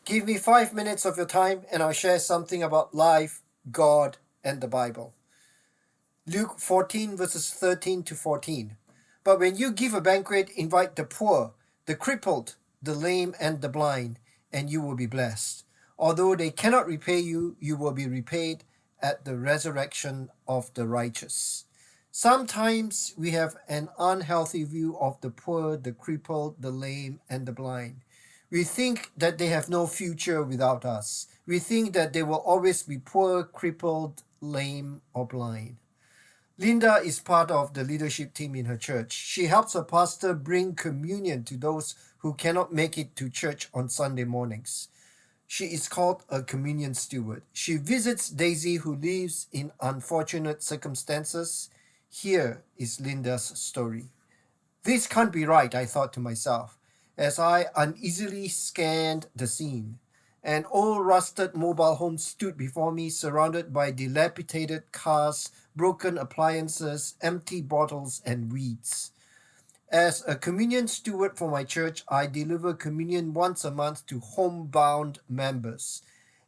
Give me 5 minutes of your time and I'll share something about life, God, and the Bible. Luke 14, verses 13 to 14. But when you give a banquet, invite the poor, the crippled, the lame, and the blind, and you will be blessed. Although they cannot repay you, you will be repaid at the resurrection of the righteous. Sometimes we have an unhealthy view of the poor, the crippled, the lame, and the blind. We think that they have no future without us. We think that they will always be poor, crippled, lame, or blind. Linda is part of the leadership team in her church. She helps her pastor bring communion to those who cannot make it to church on Sunday mornings. She is called a communion steward. She visits Daisy, who lives in unfortunate circumstances. Here is Linda's story. This can't be right, I thought to myself, as I uneasily scanned the scene. An old rusted mobile home stood before me, surrounded by dilapidated cars, broken appliances, empty bottles, and weeds. As a communion steward for my church, I deliver communion once a month to homebound members,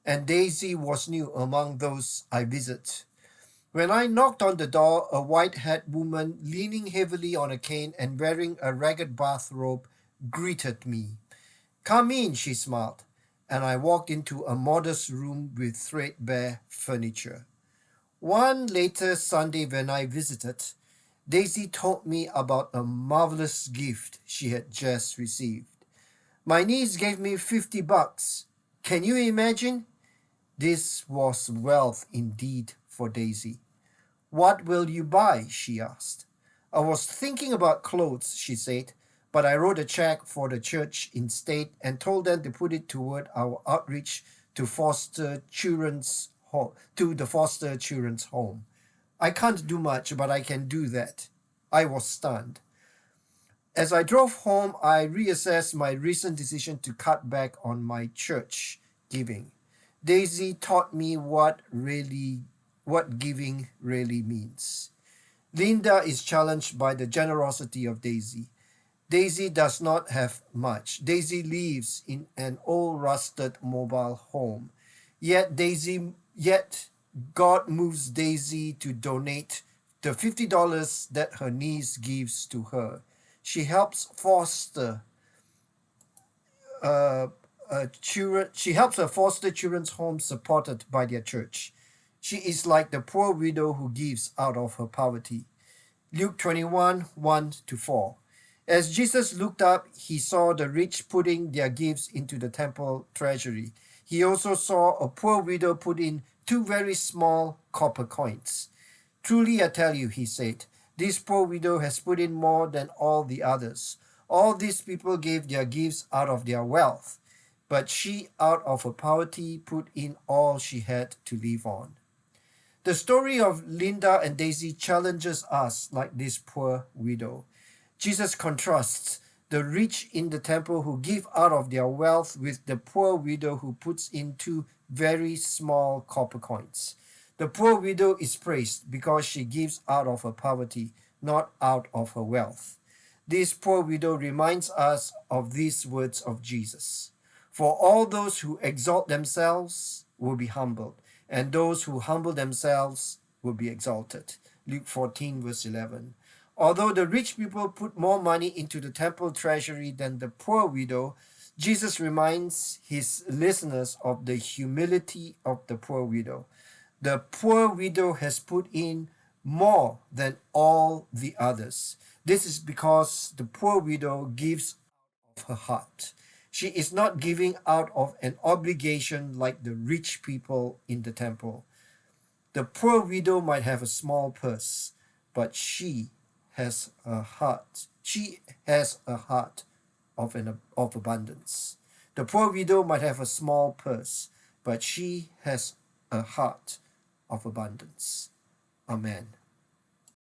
and Daisy was new among those I visit. When I knocked on the door, a white-haired woman leaning heavily on a cane and wearing a ragged bathrobe greeted me. "Come in," she smiled, and I walked into a modest room with threadbare furniture. One later Sunday when I visited, Daisy told me about a marvelous gift she had just received. "My niece gave me $50. Can you imagine?" This was wealth indeed for Daisy. "What will you buy?" she asked. "I was thinking about clothes," she said, "but I wrote a check for the church instead and told them to put it toward our outreach to the foster children's home. I can't do much, but I can do that." I was stunned. As I drove home, I reassessed my recent decision to cut back on my church giving. Daisy taught me what giving really means. Linda is challenged by the generosity of Daisy. Daisy does not have much. Daisy lives in an old rusted mobile home. Yet God moves Daisy to donate the $50 that her niece gives to her. She helps foster she helps her foster children's home supported by their church. She is like the poor widow who gives out of her poverty. Luke 21, 1 to 4. As Jesus looked up, he saw the rich putting their gifts into the temple treasury. He also saw a poor widow put in 2 very small copper coins. "Truly I tell you," he said, "this poor widow has put in more than all the others. All these people gave their gifts out of their wealth, but she, out of her poverty, put in all she had to live on." The story of Linda and Daisy challenges us like this poor widow. Jesus contrasts the rich in the temple who give out of their wealth with the poor widow who puts in 2 very small copper coins. The poor widow is praised because she gives out of her poverty, not out of her wealth. This poor widow reminds us of these words of Jesus. "For all those who exalt themselves will be humbled, and those who humble themselves will be exalted." Luke 14, verse 11. Although the rich people put more money into the temple treasury than the poor widow, Jesus reminds his listeners of the humility of the poor widow. The poor widow has put in more than all the others. This is because the poor widow gives of her heart. She is not giving out of an obligation like the rich people in the temple. The poor widow might have a small purse, but she has a heart. She has a heart of abundance. The poor widow might have a small purse, but she has a heart of abundance. Amen.